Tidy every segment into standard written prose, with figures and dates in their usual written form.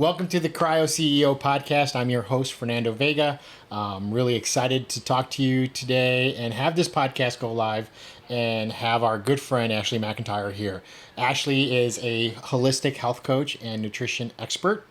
Welcome to the CryoCeo podcast. I'm your host, Fernando Vega. I'm really excited to talk to you today and have this podcast go live and have our good friend, Ashley McIntrye, here. Ashley is a holistic health coach and nutrition expert,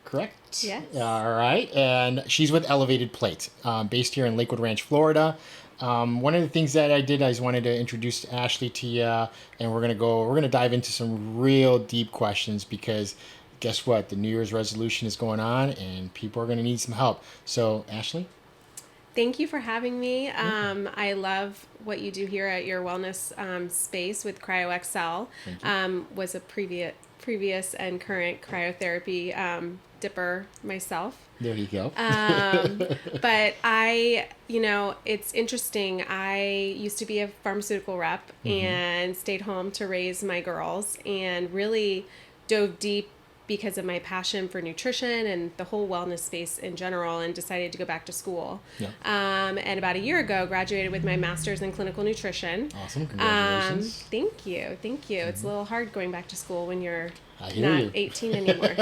correct? Yes. All right. And she's with Elevated Plate, based here in Lakewood Ranch, Florida. One of the things that I did, I just wanted to introduce Ashley to you, and we're gonna dive into some real deep questions because guess what? The New Year's resolution is going on, and people are gonna need some help. So, Ashley, Thank you for having me. I love what you do here at your wellness space with CryoXL. Was a previous and current cryotherapy dipper myself. there you go. But it's interesting. I used to be a pharmaceutical rep and stayed home to raise my girls and really dove deep because of my passion for nutrition and the whole wellness space in general, and decided to go back to school. Yeah. And about a year ago, graduated with my master's in clinical nutrition. Awesome. Congratulations. Thank you. It's a little hard going back to school when you're I hear not you. 18 anymore.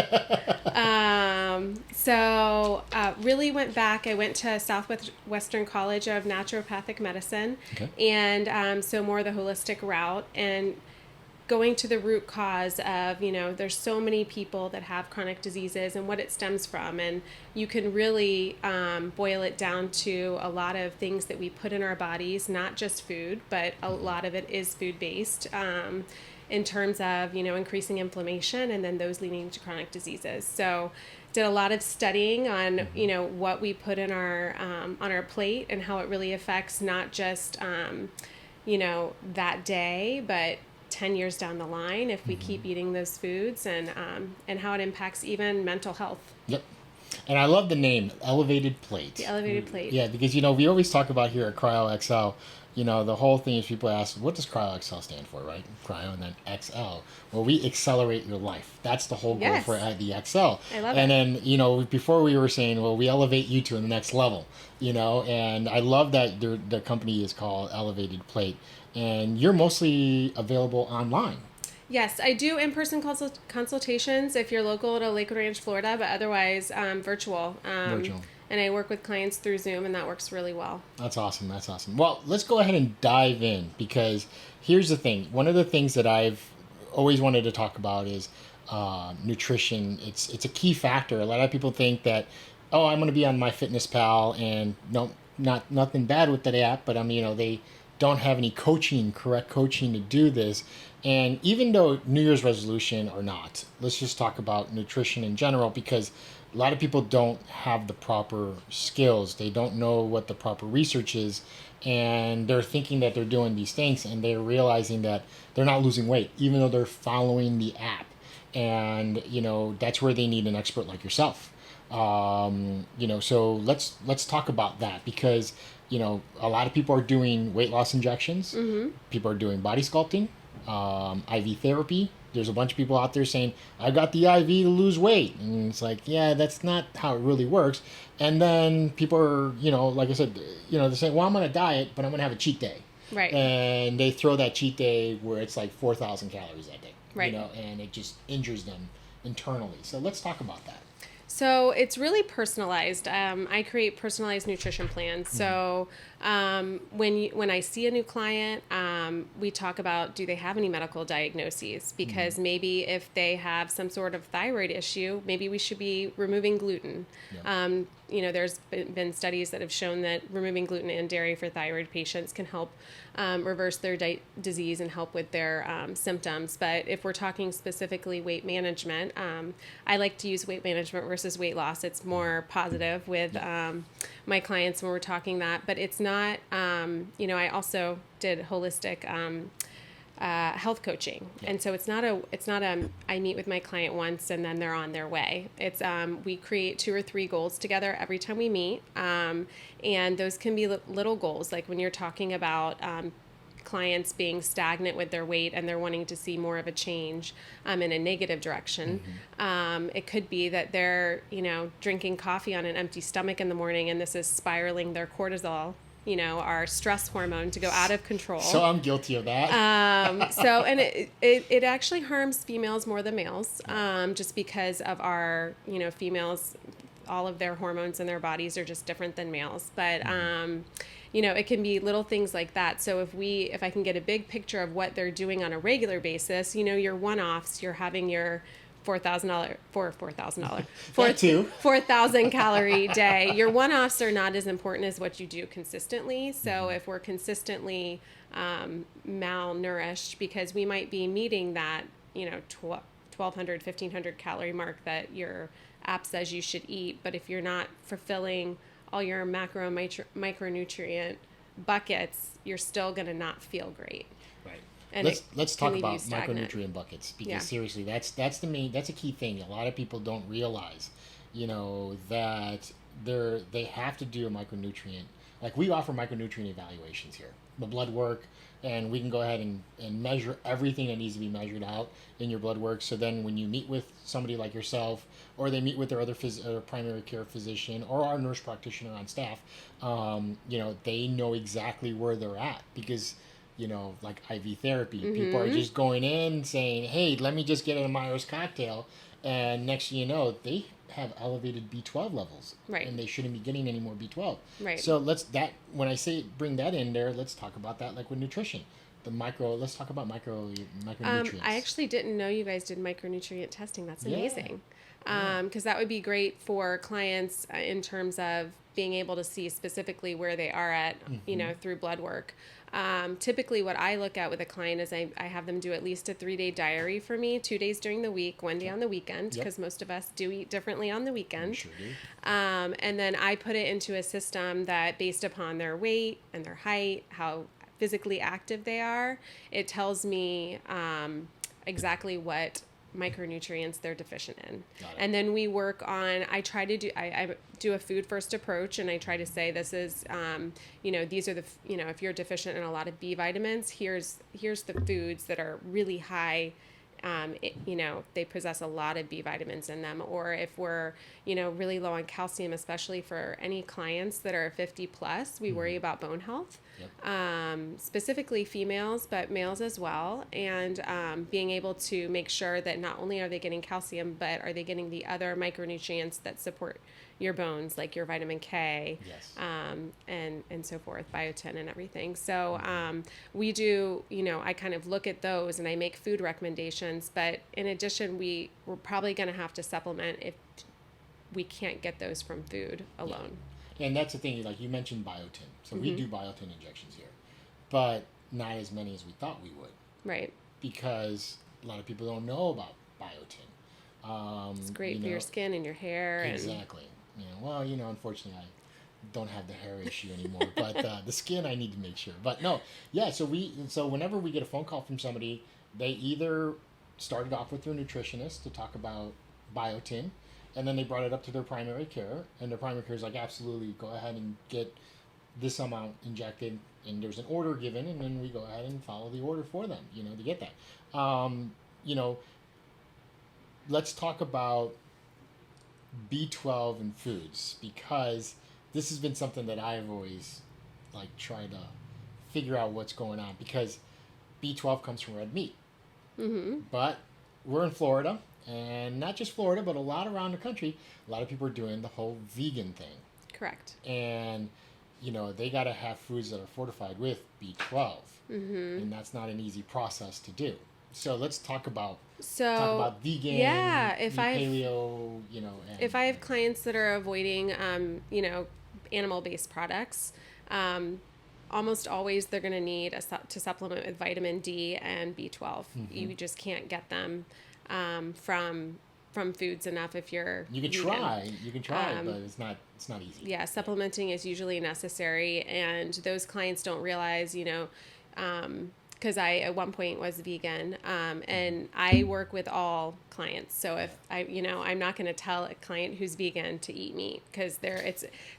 So really went back. I went to Southwestern College of Naturopathic Medicine, Okay. and so more the holistic route, and going to the root cause of, there's so many people that have chronic diseases and what it stems from. And you can really boil it down to a lot of things that we put in our bodies, not just food, but a lot of it is food-based, in terms of, increasing inflammation and then those leading to chronic diseases. So did a lot of studying on, what we put in on our plate and how it really affects not just, that day, but 10 years down the line if we keep eating those foods, and how it impacts even mental health. Yep. And I love the name, Elevated Plate. The Elevated Plate. Yeah, because, we always talk about here at CryoXL, the whole thing is people ask, what does CryoXL stand for, right? Cryo and then XL. Well, we accelerate your life. That's the whole goal Yes. for the XL. I love and it. then, before we were saying, well, we elevate you to the next level, and I love that the company is called Elevated Plate. And you're mostly available online. Yes, I do in-person consultations if you're local to Lakewood Ranch, Florida, but otherwise virtual. Virtual. And I work with clients through Zoom, and that works really well. That's awesome. Well, let's go ahead and dive in, because here's the thing. One of the things that I've always wanted to talk about is nutrition. It's a key factor. A lot of people think that, I'm going to be on MyFitnessPal, and no, nothing bad with that app, but they don't have any correct coaching to do this. And even though New Year's resolution or not, let's just talk about nutrition in general, because a lot of people don't have the proper skills. They don't know what the proper research is, and they're thinking that they're doing these things, and they're realizing that they're not losing weight, even though they're following the app. And, that's where they need an expert like yourself. So let's talk about that, because a lot of people are doing weight loss injections. Mm-hmm. People are doing body sculpting, IV therapy. There's a bunch of people out there saying, I got the IV to lose weight. And it's like, yeah, that's not how it really works. And then people are, like I said, they're saying, well, I'm going to diet, but I'm going to have a cheat day. Right. And they throw that cheat day where it's like 4,000 calories that day. Right. And it just injures them internally. So let's talk about that. So it's really personalized. I create personalized nutrition plans. So when I see a new client, we talk about, do they have any medical diagnoses? Because maybe if they have some sort of thyroid issue, maybe we should be removing gluten. Yeah. There's been studies that have shown that removing gluten and dairy for thyroid patients can help reverse their disease and help with their symptoms. But if we're talking specifically weight management, I like to use weight management versus weight loss. It's more positive with my clients when we're talking that. But it's not, I also did holistic health coaching. Yeah. And so it's not I meet with my client once and then they're on their way. It's we create 2 or 3 goals together every time we meet. And those can be little goals, like when you're talking about clients being stagnant with their weight and they're wanting to see more of a change in a negative direction. Mm-hmm. It could be that they're, drinking coffee on an empty stomach in the morning, and this is spiraling their cortisol our stress hormone to go out of control. So I'm guilty of that. And it actually harms females more than males, just because of our, females, all of their hormones in their bodies are just different than males. But, it can be little things like that. So if I can get a big picture of what they're doing on a regular basis, your one-offs, you're having your $4,000 calorie day. Your one-offs are not as important as what you do consistently. So if we're consistently malnourished, because we might be meeting that 1,200, 1,500 calorie mark that your app says you should eat, but if you're not fulfilling all your macro micronutrient buckets, you're still going to not feel great. Right. And let's talk about micronutrient buckets, because seriously, that's a key thing. A lot of people don't realize, that they have to do a micronutrient. Like, we offer micronutrient evaluations here, the blood work, and we can go ahead and measure everything that needs to be measured out in your blood work. So then when you meet with somebody like yourself, or they meet with their other primary care physician or our nurse practitioner on staff, they know exactly where they're at, because like IV therapy, people are just going in saying, hey, let me just get a Myers cocktail, and next thing you know, they have elevated B12 levels, right? And they shouldn't be getting any more B12, right? So when I say bring that in there, let's talk about that, like with nutrition, let's talk about micronutrients. I actually didn't know you guys did micronutrient testing. That's amazing. Because that would be great for clients in terms of being able to see specifically where they are at, through blood work. Typically what I look at with a client is I have them do at least a 3-day diary for me, 2 days during the week, 1 day on the weekend, because most of us do eat differently on the weekend. Sure do. And then I put it into a system that, based upon their weight and their height, how physically active they are, it tells me exactly what micronutrients they're deficient in. And then we work on, I do a food first approach, and I try to say, this is, these are the, if you're deficient in a lot of B vitamins, here's the foods that are really high. They possess a lot of B vitamins in them. Or if we're, really low on calcium, especially for any clients that are 50 plus, we worry about bone health, specifically females, but males as well. And being able to make sure that not only are they getting calcium, but are they getting the other micronutrients that support your bones, like your vitamin K, and so forth, biotin and everything. So we do, I kind of look at those and I make food recommendations, but in addition, we're probably going to have to supplement if we can't get those from food alone. Yeah. And that's the thing, like you mentioned biotin. So we do biotin injections here, but not as many as we thought we would. Right. Because a lot of people don't know about biotin. It's great for your skin and your hair. Exactly. Unfortunately, I don't have the hair issue anymore, but the skin I need to make sure. But no, so whenever we get a phone call from somebody, they either started off with their nutritionist to talk about biotin, and then they brought it up to their primary care, and their primary care is like, absolutely, go ahead and get this amount injected, and there's an order given, and then we go ahead and follow the order for them, to get that. Let's talk about B12 in foods, because this has been something that I've always tried to figure out what's going on, because B12 comes from red meat. But we're in Florida, and not just Florida, but a lot around the country, a lot of people are doing the whole vegan thing. Correct. And they got to have foods that are fortified with B12, and that's not an easy process to do. So let's talk about vegan, paleo, if I have clients that are avoiding, animal-based products, almost always they're going to need to supplement with vitamin D and B12. You just can't get them from foods enough if you're You can try, but it's not easy. Yeah, supplementing is usually necessary, and those clients don't realize, because I at one point was vegan, and I work with all clients. So if I'm not going to tell a client who's vegan to eat meat, because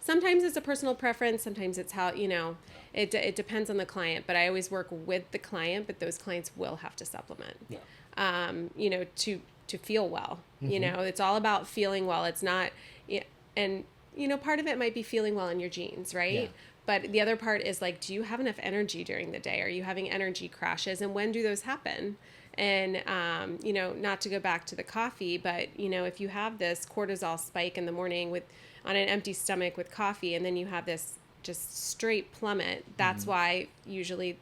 sometimes it's a personal preference, sometimes it's how it depends on the client. But I always work with the client, but those clients will have to supplement. To feel well. It's all about feeling well. It's not, and part of it might be feeling well in your genes, right? But the other part is like, do you have enough energy during the day? Are you having energy crashes? And when do those happen? And, not to go back to the coffee, but, if you have this cortisol spike in the morning on an empty stomach with coffee, and then you have this just straight plummet, that's why usually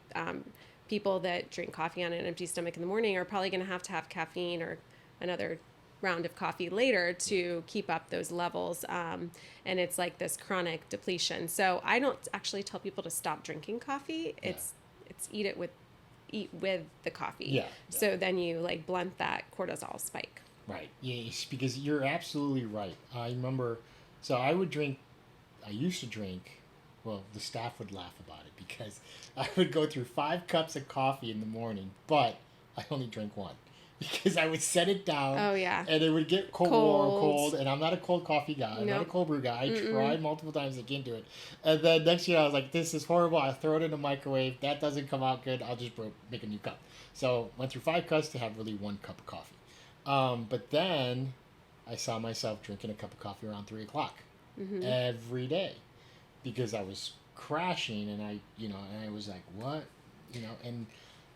people that drink coffee on an empty stomach in the morning are probably going to have caffeine or another round of coffee later to keep up those levels. And it's like this chronic depletion. So I don't actually tell people to stop drinking coffee. It's eat with the coffee. Yeah. So then you like blunt that cortisol spike. Right. Yes, because you're absolutely right. I remember, so I used to drink, well, the staff would laugh about it because I would go through 5 cups of coffee in the morning, but I only drank one. Because I would set it down. Oh, yeah. And it would get cold. And I'm not a cold coffee guy. I'm not a cold brew guy. I tried multiple times to get into it. And then next year I was like, this is horrible. I throw it in the microwave. That doesn't come out good. I'll just make a new cup. So went through 5 cups to have really 1 cup of coffee. But then I saw myself drinking a cup of coffee around 3 o'clock every day. Because I was crashing and I was like, what? And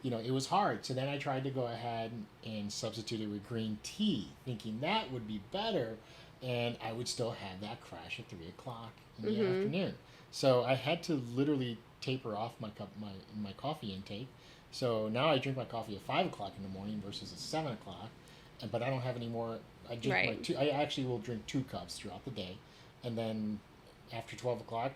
it was hard. So then I tried to go ahead and substitute it with green tea, thinking that would be better. And I would still have that crash at 3 o'clock in the afternoon. So I had to literally taper off my coffee intake. So now I drink my coffee at 5 o'clock in the morning versus at 7 o'clock. But I don't have any more. I actually will drink 2 cups throughout the day. And then after 12 o'clock,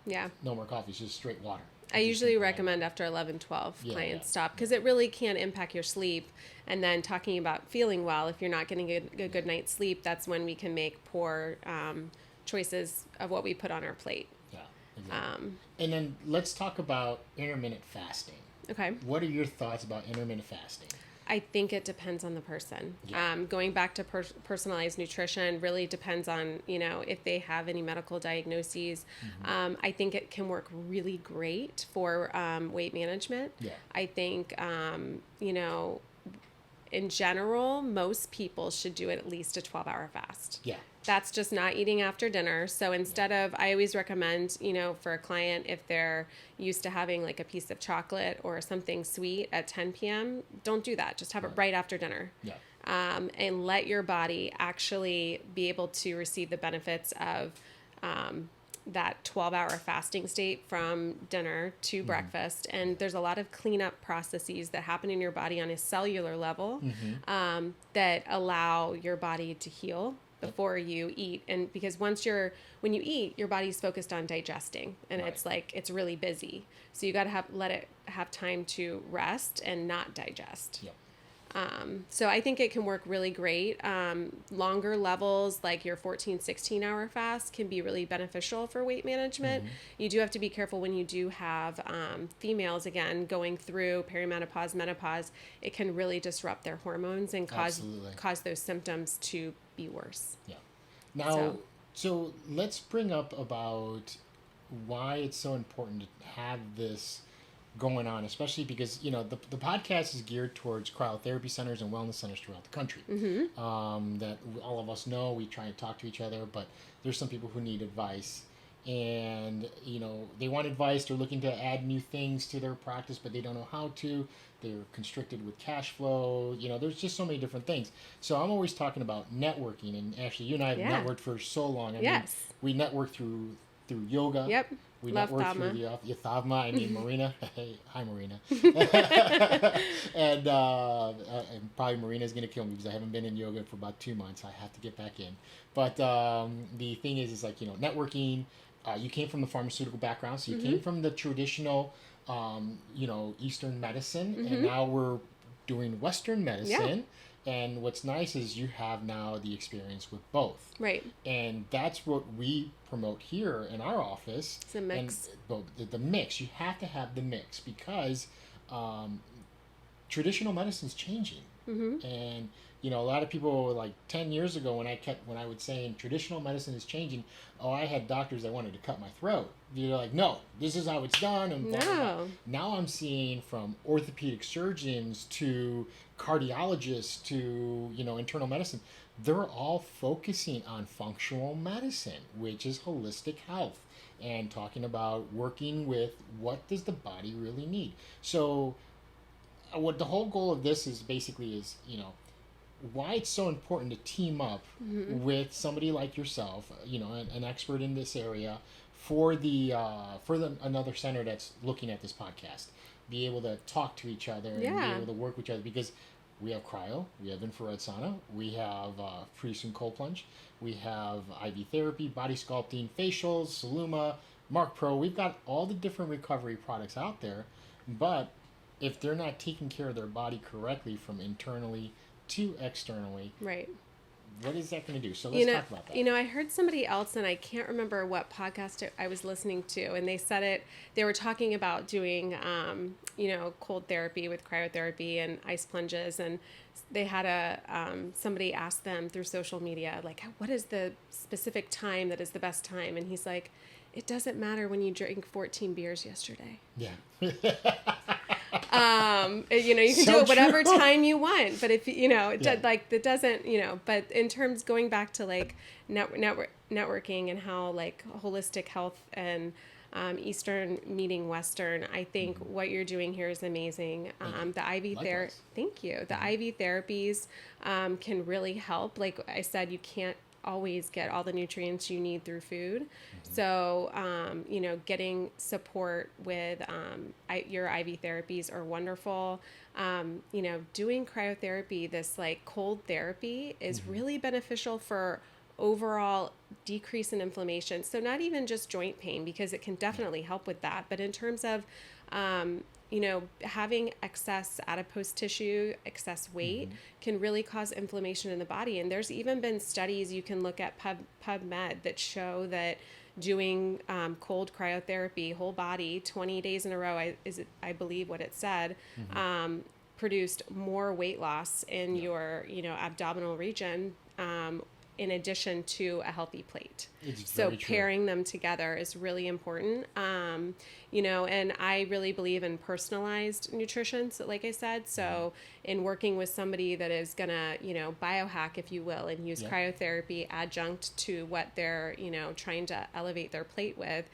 no more coffee. It's just straight water. I usually recommend after 11, 12 clients stop because it really can impact your sleep. And then talking about feeling well, if you're not getting a good night's sleep, that's when we can make poor choices of what we put on our plate. Yeah, exactly. And then let's talk about intermittent fasting. Okay. What are your thoughts about intermittent fasting? I think it depends on the person. Yeah. Going back to personalized nutrition really depends on, if they have any medical diagnoses. I think it can work really great for weight management. Yeah. I think, in general, most people should do at least a 12-hour fast. Yeah. That's just not eating after dinner. So instead of, I always recommend, for a client, if they're used to having like a piece of chocolate or something sweet at 10 p.m., don't do that. Just have it right after dinner. Yeah. And let your body actually be able to receive the benefits of that 12-hour fasting state from dinner to breakfast. And there's a lot of cleanup processes that happen in your body on a cellular level that allow your body to heal before you eat. And because when you eat, your body's focused on digesting and it's really busy. So you got to let it have time to rest and not digest. Yep. So I think it can work really great. Longer levels, like your 14, 16 hour fast, can be really beneficial for weight management. You do have to be careful when you do have females, again, going through perimenopause, menopause. It can really disrupt their hormones and cause those symptoms to be worse. Yeah. Now, so let's bring up about why it's so important to have this going on, especially because the podcast is geared towards cryotherapy centers and wellness centers throughout the country. That all of us know. We try and talk to each other, but there's some people who need advice, and they want advice. They're looking to add new things to their practice, but they don't know how to. They're constricted with cash flow. There's just so many different things. So I'm always talking about networking, and actually, you and I have networked for so long. I mean, we network through yoga. Yep. We network through the Thavma. Marina. Hey, hi, Marina. And probably Marina's going to kill me because I haven't been in yoga for about 2 months. I have to get back in. But the thing is like, networking. You came from the pharmaceutical background, so you came from the traditional, Eastern medicine, and now we're doing Western medicine. Yeah. And what's nice is you have now the experience with both. Right. And that's what we promote here in our office. It's a mix. And the mix. You have to have the mix because traditional medicine's changing. And, a lot of people, like 10 years ago when I would say traditional medicine is changing, I had doctors that wanted to cut my throat. They're like, no, this is how it's done. And blah, blah, blah. Now I'm seeing from orthopedic surgeons to cardiologists to, internal medicine, they're all focusing on functional medicine, which is holistic health. and talking about working with what does the body really need. So what the whole goal of this is basically is, why it's so important to team up with somebody like yourself, an expert in this area for the another center that's looking at this podcast, be able to talk to each other and be able to work with each other, because we have cryo, we have infrared sauna, we have pretty soon cold plunge, we have IV therapy, body sculpting, facials, Soluma, Mark Pro. We've got all the different recovery products out there, but if they're not taking care of their body correctly from internally to externally, right, what is that going to do? So let's talk about that. I heard somebody else, and I can't remember what podcast I was listening to, and they said it. They were talking about doing, cold therapy with cryotherapy and ice plunges, and they had somebody ask them through social media, like, what is the specific time that is the best time? And he's like, it doesn't matter when you drank 14 beers yesterday. Yeah. You can do it whatever time you want, but if it doesn't, but in terms going back to like networking and how like holistic health and Eastern meeting Western, I think what you're doing here is amazing. The IV therapy, thank you. The IV therapies can really help. Like I said, you can't always get all the nutrients you need through food. So, getting support with your IV therapies are wonderful. Doing cryotherapy, this like cold therapy, is really beneficial for overall decrease in inflammation. So not even just joint pain, because it can definitely help with that, but in terms of having excess adipose tissue, excess weight, can really cause inflammation in the body. And there's even been studies you can look at PubMed that show that doing cold cryotherapy, whole body, 20 days in a row, I believe what it said, produced more weight loss in your abdominal region, in addition to a healthy plate. So pairing them together is really important. And I really believe in personalized nutrition, so like I said. So in working with somebody that is going to, biohack, if you will, and use cryotherapy adjunct to what they're, trying to elevate their plate with,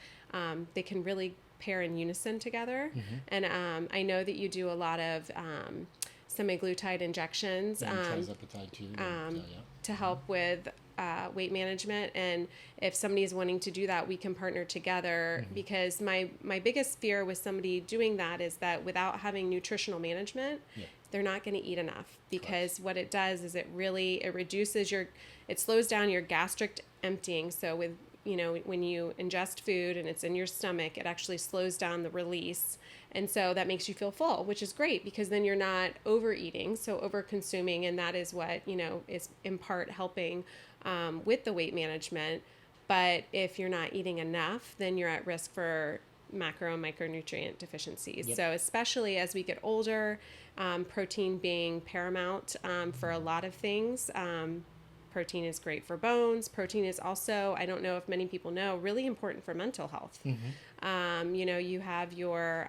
they can really pair in unison together. And I know that you do a lot of semaglutide injections to help with weight management. And if somebody is wanting to do that, we can partner together, because my biggest fear with somebody doing that is that without having nutritional management, they're not going to eat enough, because what it does is it reduces it slows down your gastric emptying. So with when you ingest food and it's in your stomach, it actually slows down the release. And so that makes you feel full, which is great, because then you're not overeating, so over consuming. And that is what, is in part helping with the weight management. But if you're not eating enough, then you're at risk for macro and micronutrient deficiencies. So especially as we get older, protein being paramount for a lot of things. Protein is great for bones. Protein is also, I don't know if many people know, really important for mental health. You have your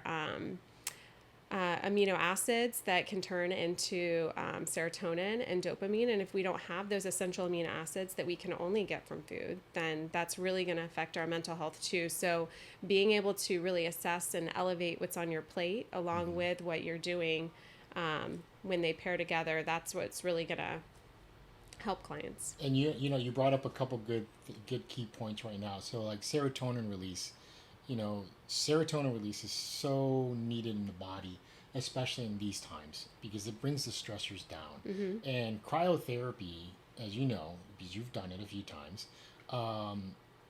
amino acids that can turn into serotonin and dopamine. And if we don't have those essential amino acids that we can only get from food, then that's really going to affect our mental health too. So being able to really assess and elevate what's on your plate along with what you're doing, when they pair together, that's what's really going to help clients. And you brought up a couple good key points right now. So like serotonin release, serotonin release is so needed in the body, especially in these times, because it brings the stressors down. And cryotherapy, as you know, because you've done it a few times,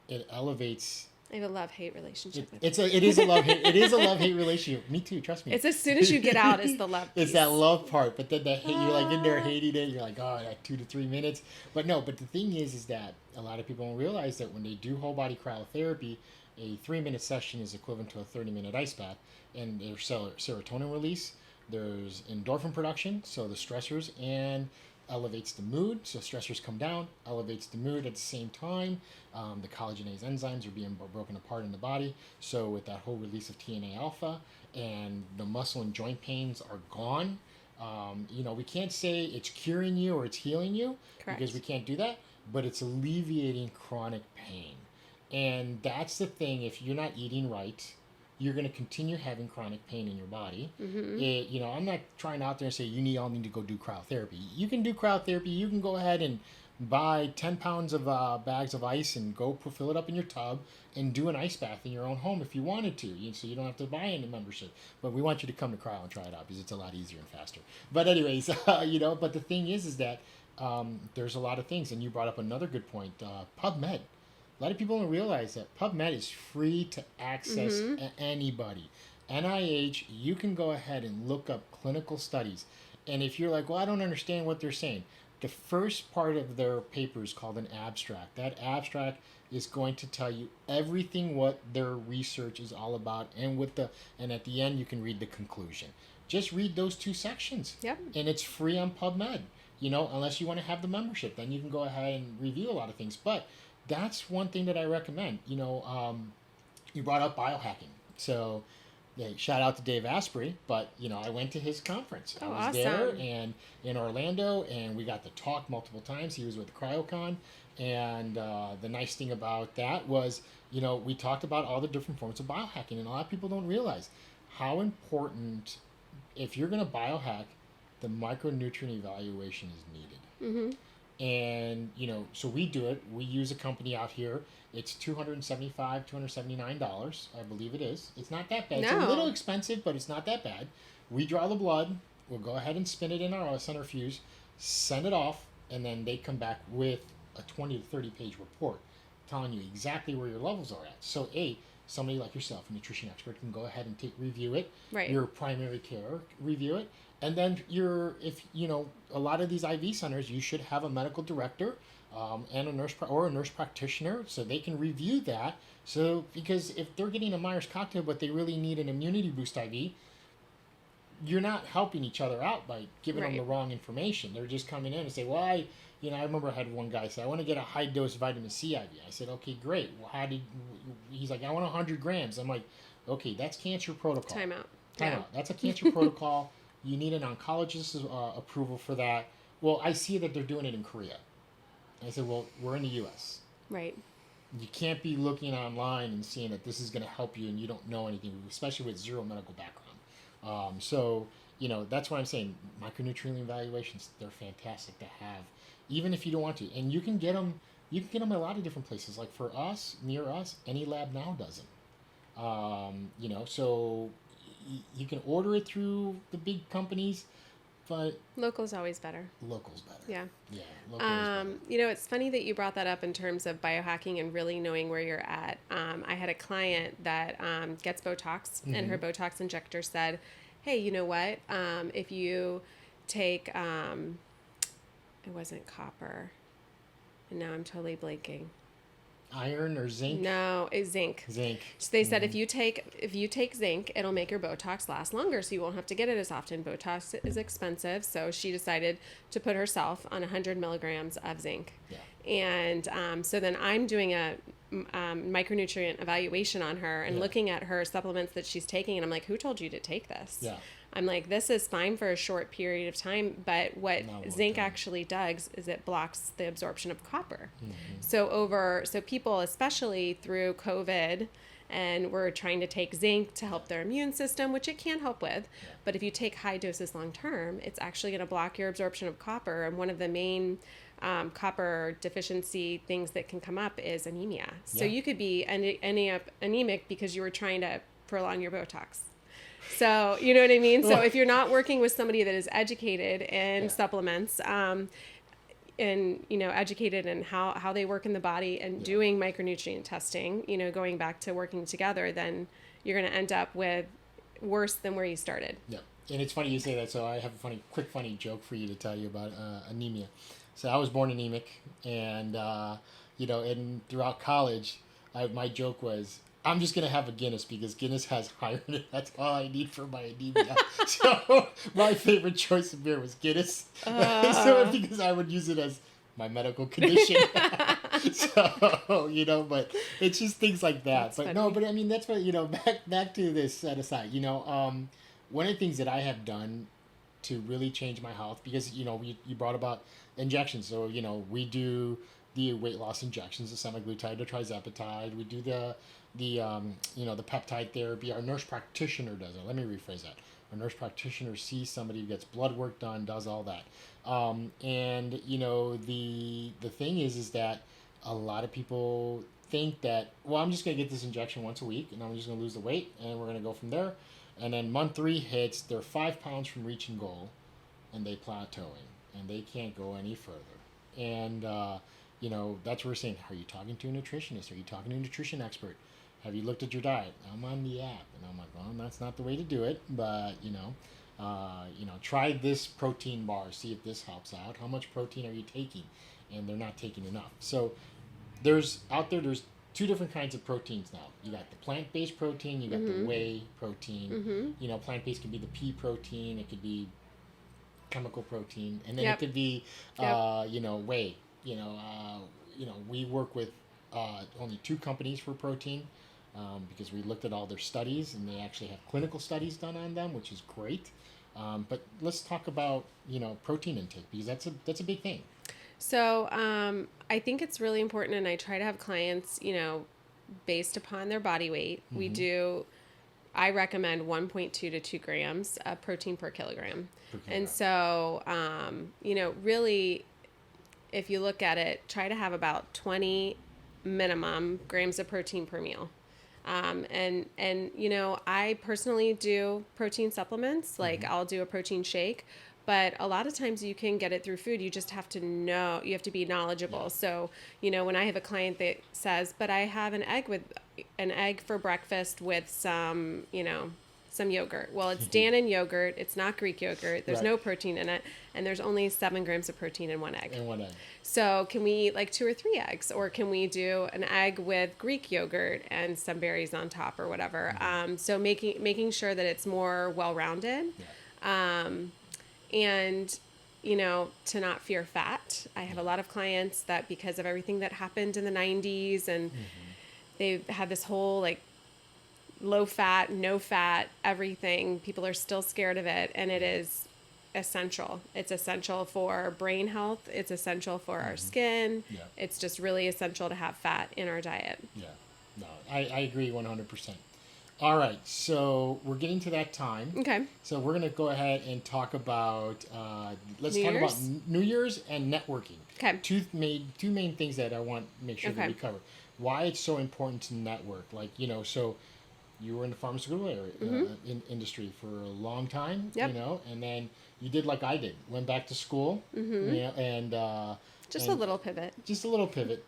it elevates. I have a love-hate relationship with it. It is a love-hate relationship. Me too, trust me. It's as soon as you get out, it's the love piece. It's that love part, but then the hate, you're like in there hating it, you're like, oh, that 2 to 3 minutes. But the thing is that a lot of people don't realize that when they do whole body cryotherapy, a 3-minute session is equivalent to a 30-minute ice bath. And there's serotonin release, there's endorphin production, so the stressors, and elevates the mood. So stressors come down, elevates the mood at the same time. The collagenase enzymes are being broken apart in the body. So with that whole release of TNA alpha, and the muscle and joint pains are gone. We can't say it's curing you or it's healing you. Correct. Because we can't do that, but it's alleviating chronic pain. And that's the thing. If you're not eating right, you're going to continue having chronic pain in your body. I'm not trying out there and say you all need to go do cryotherapy. You can do cryotherapy. You can go ahead and buy 10 pounds of bags of ice and go fill it up in your tub and do an ice bath in your own home if you wanted to. So you don't have to buy any membership. But we want you to come to Cryo and try it out because it's a lot easier and faster. But anyways, but the thing is that there's a lot of things. And you brought up another good point, PubMed. A lot of people don't realize that PubMed is free to access anybody. NIH, you can go ahead and look up clinical studies. And if you're like, well, I don't understand what they're saying, the first part of their paper is called an abstract. That abstract is going to tell you everything what their research is all about, and at the end you can read the conclusion. Just read those 2 sections. Yep. And it's free on PubMed. Unless you want to have the membership, then you can go ahead and review a lot of things. But that's one thing that I recommend. You brought up biohacking. So shout out to Dave Asprey, but I went to his conference. I was awesome. there and in Orlando, and we got to talk multiple times. He was with CryoCon, and the nice thing about that was, we talked about all the different forms of biohacking, and a lot of people don't realize how important, if you're going to biohack, the micronutrient evaluation is needed. And so we do it. We use a company out here. It's $275, $279, I believe it is. It's not that bad. No. It's a little expensive, but it's not that bad. We draw the blood. We'll go ahead and spin it in our centrifuge, send it off, and then they come back with a 20 to 30 page report telling you exactly where your levels are at. So somebody like yourself, a nutrition expert, can go ahead and review it. Right. Your primary care review it. And then a lot of these IV centers, you should have a medical director and a nurse or a nurse practitioner, so they can review that. So because if they're getting a Myers cocktail, but they really need an immunity boost IV, you're not helping each other out by giving them the wrong information. They're just coming in and say, well, I remember I had one guy say, I want to get a high dose vitamin C IV. I said, okay, great. Well, he's like, I want 100 grams. I'm like, okay, that's cancer protocol. Time out. That's a cancer protocol. You need an oncologist's approval for that. Well, I see that they're doing it in Korea. I said, well, we're in the U.S. Right. You can't be looking online and seeing that this is going to help you and you don't know anything, especially with zero medical background. So that's why I'm saying micronutrient evaluations, they're fantastic to have, even if you don't want to. And you can get them at a lot of different places. Like for us, near us, any lab now does them. So you can order it through the big companies, but local's always better. Local's better. Yeah. Yeah. Local is better. It's funny that you brought that up in terms of biohacking and really knowing where you're at. I had a client that gets Botox, and her Botox injector said, hey, you know what? If you take, it wasn't copper, and now I'm totally blanking. Iron or zinc? No, it's zinc. Zinc. So they said if you take zinc, it'll make your Botox last longer, so you won't have to get it as often. Botox is expensive, so she decided to put herself on 100 milligrams of zinc. Yeah. And so then I'm doing a micronutrient evaluation on her and looking at her supplements that she's taking, and I'm like, who told you to take this? Yeah. I'm like, this is fine for a short period of time, but what zinc actually does is it blocks the absorption of copper. So people, especially through COVID, and we're trying to take zinc to help their immune system, which it can help with, but if you take high doses long term, it's actually going to block your absorption of copper. And one of the main copper deficiency things that can come up is anemia. So you could be anemic because you were trying to prolong your Botox. So, you know what I mean? So if you're not working with somebody that is educated in supplements, and, educated in how they work in the body and doing micronutrient testing, going back to working together, then you're going to end up with worse than where you started. Yeah. And it's funny you say that. So I have a funny joke for you to tell you about anemia. So I was born anemic, and, and throughout college, my joke was, I'm just going to have a Guinness because Guinness has iron. That's all I need for my anemia. So my favorite choice of beer was Guinness. So because I would use it as my medical condition. So, but it's just things like that. That's funny. That's what, back to this set aside, one of the things that I have done to really change my health, because, you brought about injections. So, we do the weight loss injections, the semaglutide, the trizepatide. We do the peptide therapy. Our nurse practitioner does it. Let me rephrase that. Our nurse practitioner sees somebody, gets blood work done, does all that. And the thing is that a lot of people think that, well, I'm just going to get this injection once a week and I'm just going to lose the weight and we're going to go from there. And then month 3 hits, they're 5 pounds from reaching goal and they plateauing and they can't go any further. And, that's what we're saying. Are you talking to a nutritionist? Are you talking to a nutrition expert? Have you looked at your diet? I'm on the app. And I'm like, well, that's not the way to do it. But, try this protein bar. See if this helps out. How much protein are you taking? And they're not taking enough. So there's 2 different kinds of proteins now. You got the plant-based protein. You got the whey protein. Plant-based can be the pea protein. It could be chemical protein. And then it could be, whey. We work with only 2 companies for protein because we looked at all their studies and they actually have clinical studies done on them, which is great. But let's talk about protein intake because that's a big thing. So I think it's really important, and I try to have clients, based upon their body weight. I recommend 1.2 to 2 grams of protein per kilogram. And so, really, if you look at it, try to have about 20 minimum grams of protein per meal. I personally do protein supplements, like I'll do a protein shake, but a lot of times you can get it through food. You just have to know, you have to be knowledgeable. Yeah. So, when I have a client that says, but I have an egg for breakfast with some yogurt. Well, it's Dannon yogurt. It's not Greek yogurt. There's no protein in it. And there's only 7 grams of protein in one egg. So can we eat like 2 or 3 eggs? Or can we do an egg with Greek yogurt and some berries on top or whatever? So making sure that it's more well-rounded. Yeah. And, to not fear fat. I have a lot of clients that because of everything that happened in the 90s and they've had this whole low fat, no fat, everything. People are still scared of it, and it is essential. It's essential for brain health. It's essential for our skin. Yeah. It's just really essential to have fat in our diet. Yeah, no, I agree 100%. All right, so we're getting to that time. Okay. So we're going to go ahead and talk about, let's talk about New Year's and networking. Okay. Two main things that I want to make sure that we cover. Why it's so important to network. So you were in the pharmaceutical area, industry for a long time, and then you did like I did, went back to school, and a little pivot. Just a little pivot,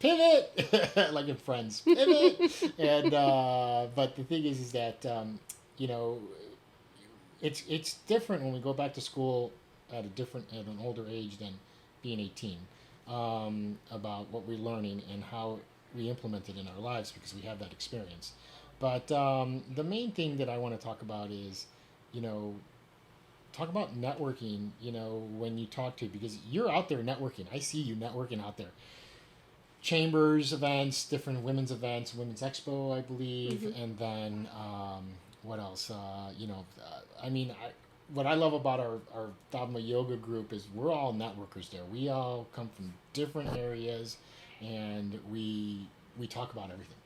like in Friends, pivot. And but the thing is that it's different when we go back to school at an older age than being 18, about what we're learning and how we implement it in our lives because we have that experience. But the main thing that I want to talk about is, talk about networking, when you talk to, because you're out there networking. I see you networking out there. Chambers events, different women's events, Women's Expo, I believe. And then, what else? What I love about our Dhamma Yoga group is we're all networkers there. We all come from different areas and we talk about everything.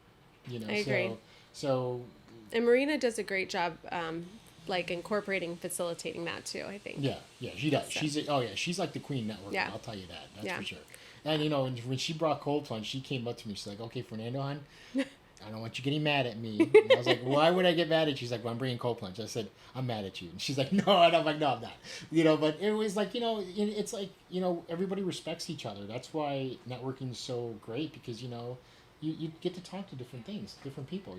I agree. So, and Marina does a great job, incorporating, facilitating that too. I think. Yeah, she does. So. She's like the queen networker. Yeah. I'll tell you that. That's for sure. And when she brought cold plunge, she came up to me. She's like, "Okay, Fernando, hon, I don't want you getting mad at me." And I was like, "Why would I get mad at you?" She's like, "Well, I'm bringing cold plunge." I said, "I'm mad at you." And she's like, "No," and I'm like, "No, I'm not." But it was like, it's like, everybody respects each other. That's why networking is so great because you get to talk to different people,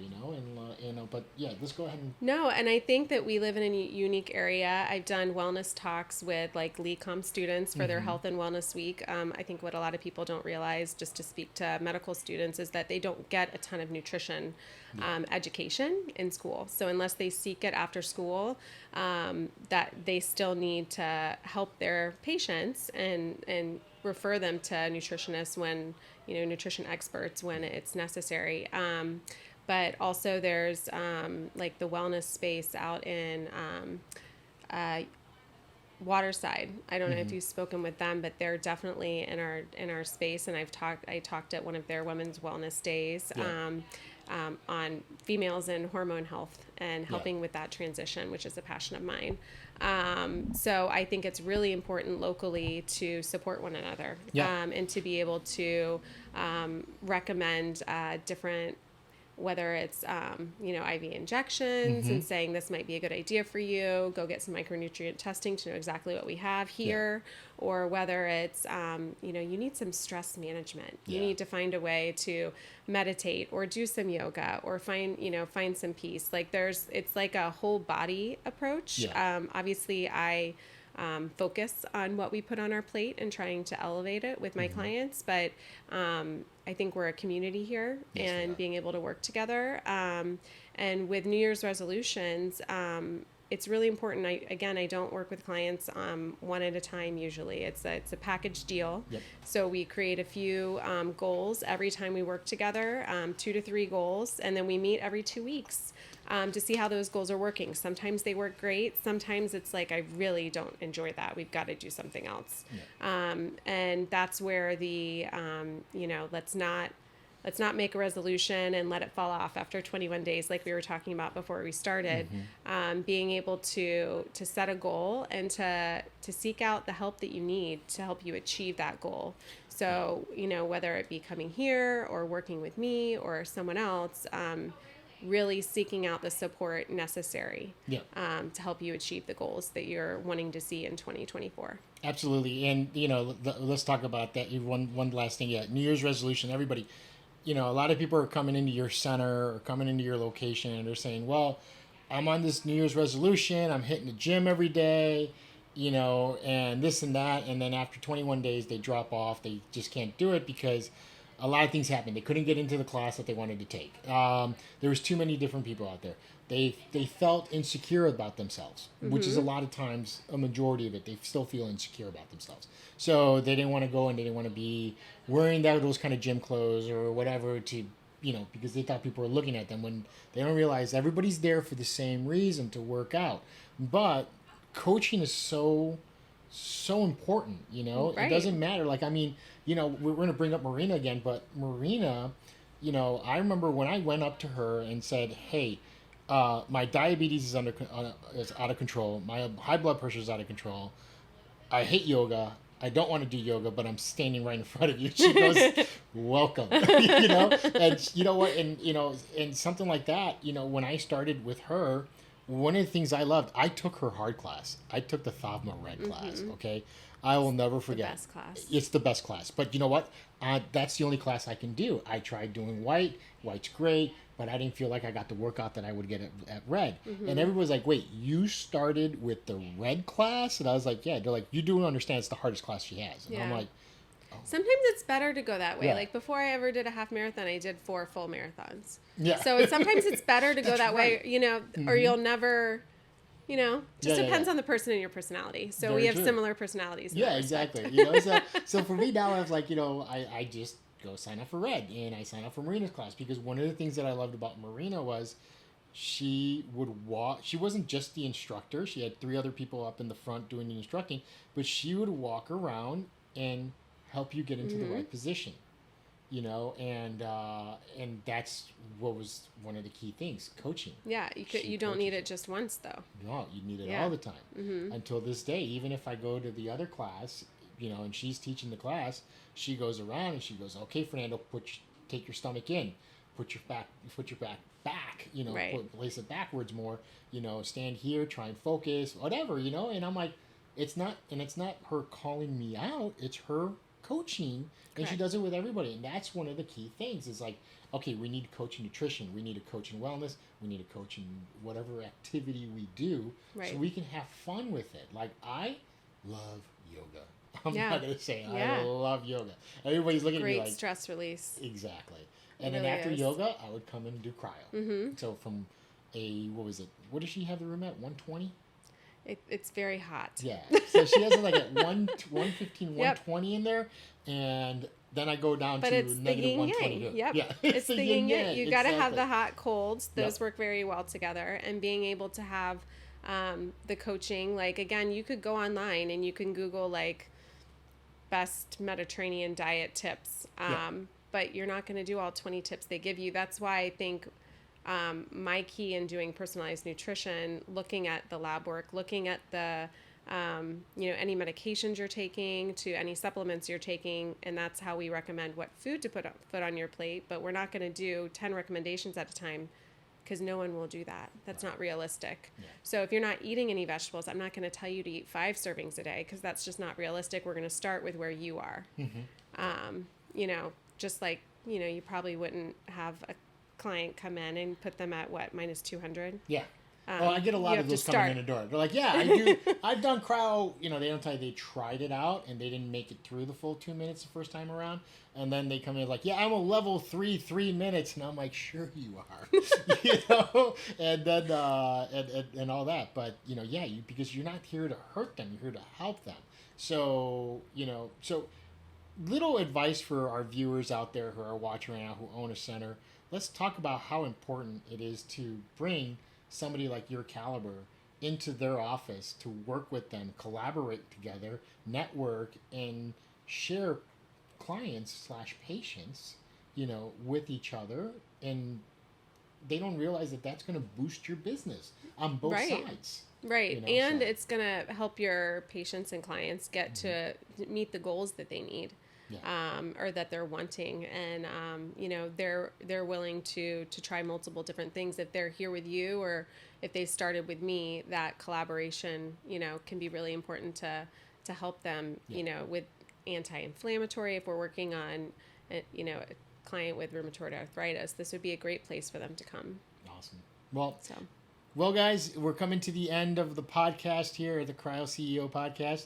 but yeah, let's go ahead and... No, and I think that we live in a unique area. I've done wellness talks with LECOM students for their Health and Wellness Week. I think what a lot of people don't realize, just to speak to medical students, is that they don't get a ton of nutrition education in school. So unless they seek it after school, that they still need to help their patients and refer them to nutritionists when, nutrition experts when it's necessary. But also there's the wellness space out in Waterside. I don't know if you've spoken with them, but they're definitely in our space. And I talked at one of their women's wellness days on females and hormone health and helping with that transition, which is a passion of mine. So I think it's really important locally to support one another and to be able to recommend different, whether it's, IV injections and saying this might be a good idea for you, go get some micronutrient testing to know exactly what we have here, or whether it's, you need some stress management. You need to find a way to meditate or do some yoga or find some peace. Like it's like a whole body approach. Yeah. Obviously I focus on what we put on our plate and trying to elevate it with my clients, but I think we're a community here and being able to work together. And with New Year's resolutions, it's really important. I don't work with clients one at a time usually. It's a package deal. Yep. So we create a few goals every time we work together, 2 to 3 goals, and then we meet every 2 weeks to see how those goals are working. Sometimes they work great. Sometimes it's like, I really don't enjoy that. We've got to do something else. Yeah. And that's where the, let's not make a resolution and let it fall off after 21 days, like we were talking about before we started. Being able to set a goal and to seek out the help that you need to help you achieve that goal. So, whether it be coming here or working with me or someone else, really seeking out the support necessary to help you achieve the goals that you're wanting to see in 2024. Absolutely. And, let's talk about that. One last thing. New Year's resolution, everybody, a lot of people are coming into your center or coming into your location and they're saying, well, I'm on this New Year's resolution. I'm hitting the gym every day, and this and that. And then after 21 days, they drop off. They just can't do it because a lot of things happened. They couldn't get into the class that they wanted to take. There was too many different people out there. They felt insecure about themselves, which is a lot of times, a majority of it, they still feel insecure about themselves. So they didn't want to go and they didn't want to be wearing those kind of gym clothes or whatever to, because they thought people were looking at them, when they don't realize everybody's there for the same reason, to work out. But coaching is so important, It doesn't matter. Like, we're going to bring up Marina again, but Marina, I remember when I went up to her and said, hey, my diabetes is out of control. My high blood pressure is out of control. I hate yoga. I don't want to do yoga, but I'm standing right in front of you. She goes, welcome, and you know what? And, and something like that, when I started with her, one of the things I loved, I took her hard class. I took the Thavma Red class. Okay. I will never forget. It's the best class. It's the best class. But you know what? That's the only class I can do. I tried doing white. White's great, but I didn't feel like I got the workout that I would get at red. And everybody's like, wait, you started with the red class? And I was like, yeah. They're like, you do understand it's the hardest class she has. And I'm like, oh. Sometimes it's better to go that way. Like before I ever did a half marathon, I did 4 full marathons. Yeah. So sometimes it's better to go that way, or you'll never... just depends on the person and your personality. So we have similar personalities. Yeah, exactly. So for me now, I was like, I just go sign up for Red, and I sign up for Marina's class, because one of the things that I loved about Marina was she would walk. She wasn't just the instructor. She had 3 other people up in the front doing the instructing, but she would walk around and help you get into the right position. And that's what was one of the key things, coaching. Yeah, you don't need it just once, though. No, you need it all the time. Until this day, even if I go to the other class, and she's teaching the class, she goes around and she goes, okay, Fernando, take your stomach in, put your back back, place it backwards more, stand here, try and focus, whatever, and I'm like, it's not her calling me out, it's her coaching. And she does it with everybody. And that's one of the key things is like, okay, we need to coach in nutrition. We need to coach in wellness. We need to coach in whatever activity we do so we can have fun with it. Like, I love yoga. I'm not going to say I love yoga. Everybody's looking at me like... Great stress release. Exactly. And then after yoga, I would come in and do cryo. So from what does she have the room at, 120? It's very hot. Yeah. So she has it like at 115, 120 in there. And then I go down to negative 120. Yep. Yeah. It's the yin yang. You got to have the hot colds. Those work very well together. And being able to have the coaching. Like, again, you could go online and you can Google like best Mediterranean diet tips. But you're not going to do all 20 tips they give you. That's why I think my key in doing personalized nutrition, looking at the lab work, looking at the, any medications you're taking to any supplements you're taking. And that's how we recommend what food to put on your plate. But we're not going to do 10 recommendations at a time, because no one will do that. That's not realistic. Yeah. So if you're not eating any vegetables, I'm not going to tell you to eat 5 servings a day, because that's just not realistic. We're going to start with where you are. Just like, you probably wouldn't have a client come in and put them at what, minus 200? Yeah. Well, I get a lot of those coming in the door. They're like, yeah, I do. I've done cryo. They don't tell you they tried it out and they didn't make it through the full 2 minutes the first time around. And then they come in like, yeah, I'm a level 3, 3 minutes. And I'm like, sure you are, and then, and all that. But, because you're not here to hurt them. You're here to help them. So, little advice for our viewers out there who are watching right now, who own a center. Let's talk about how important it is to bring somebody like your caliber into their office, to work with them, collaborate together, network, and share clients / patients, with each other. And they don't realize that that's going to boost your business on both sides. Right. And it's going to help your patients and clients get to meet the goals that they need. Yeah. Or that they're wanting, and they're willing to try multiple different things if they're here with you, or if they started with me. That collaboration, can be really important to help them, with anti-inflammatory. If we're working on, a client with rheumatoid arthritis, this would be a great place for them to come. Awesome. Well, guys, we're coming to the end of the podcast here at the CryoCeo podcast.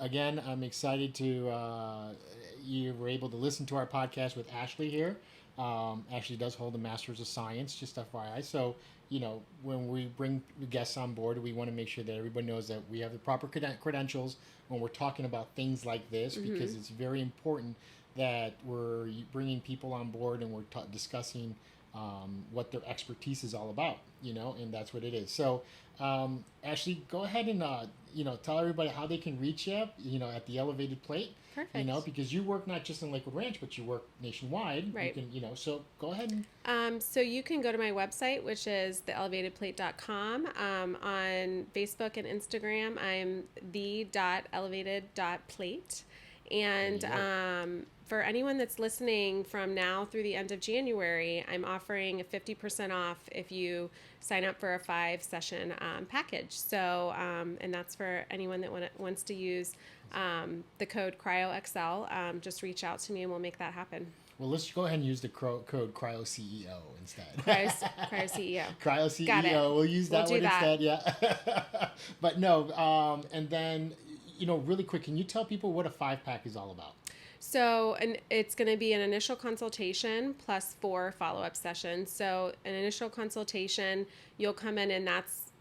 Again, I'm excited to you were able to listen to our podcast with Ashley here. Ashley does hold a Master's of Science, just FYI. So, when we bring guests on board, we want to make sure that everybody knows that we have the proper credentials when we're talking about things like this, because it's very important that we're bringing people on board and we're discussing what their expertise is all about, and that's what it is. So, Ashley, go ahead and, tell everybody how they can reach you, at the Elevated Plate. Perfect. Because you work not just in Lakewood Ranch, but you work nationwide. Right. You can, so go ahead and... So you can go to my website, which is theelevatedplate.com. On Facebook and Instagram, I'm the.elevated.plate. And for anyone that's listening from now through the end of January, I'm offering a 50% off if you sign up for a 5-session package. So, and that's for anyone that wants to use the code CryoXL. Just reach out to me and we'll make that happen. Well, let's go ahead and use the code CryoCeo instead. CryoCeo. CryoCeo. Got it. We'll use that one instead. Yeah. But no, and then, really quick, can you tell people what a 5-pack is all about? So it's going to be an initial consultation plus 4 follow-up sessions. So an initial consultation, you'll come in, and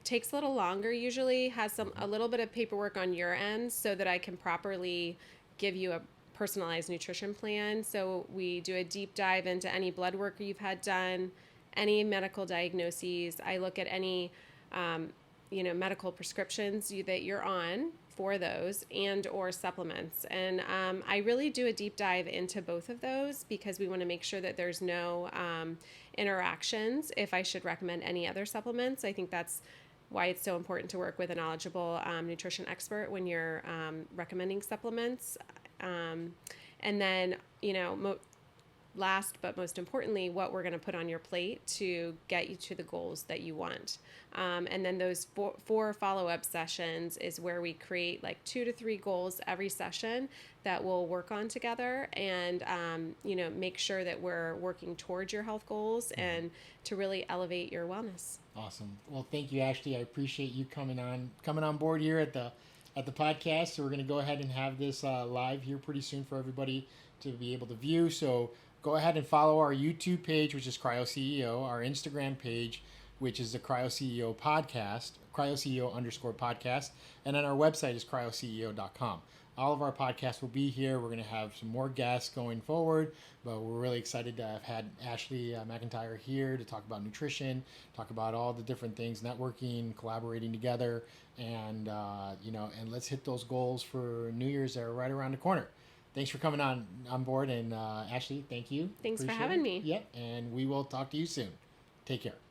takes a little longer usually, has a little bit of paperwork on your end so that I can properly give you a personalized nutrition plan. So we do a deep dive into any blood work you've had done, any medical diagnoses. I look at any medical prescriptions that you're on for those, and or supplements. And I really do a deep dive into both of those, because we want to make sure that there's no interactions if I should recommend any other supplements. I think that's why it's so important to work with a knowledgeable nutrition expert when you're recommending supplements. And then, last but most importantly, what we're going to put on your plate to get you to the goals that you want. And then those 4 follow-up sessions is where we create like 2 to 3 goals every session that we'll work on together, and make sure that we're working towards your health goals and to really elevate your wellness. Awesome. Well, thank you, Ashley. I appreciate you coming on board here at the podcast. So we're going to go ahead and have this live here pretty soon for everybody to be able to view. So go ahead and follow our YouTube page, which is CryoCeo, our Instagram page, which is the CryoCeo podcast, CryoCeo _podcast, and then our website is cryoceo.com. all of our podcasts will be here. We're going to have some more guests going forward, but we're really excited to have had Ashley McIntyre here to talk about nutrition, talk about all the different things, networking, collaborating together, and and let's hit those goals for New Year's that are right around the corner. Thanks for coming on board, and Ashley, thank you. Thanks for Appreciate having it. me. Yep, and we will talk to you soon. Take care.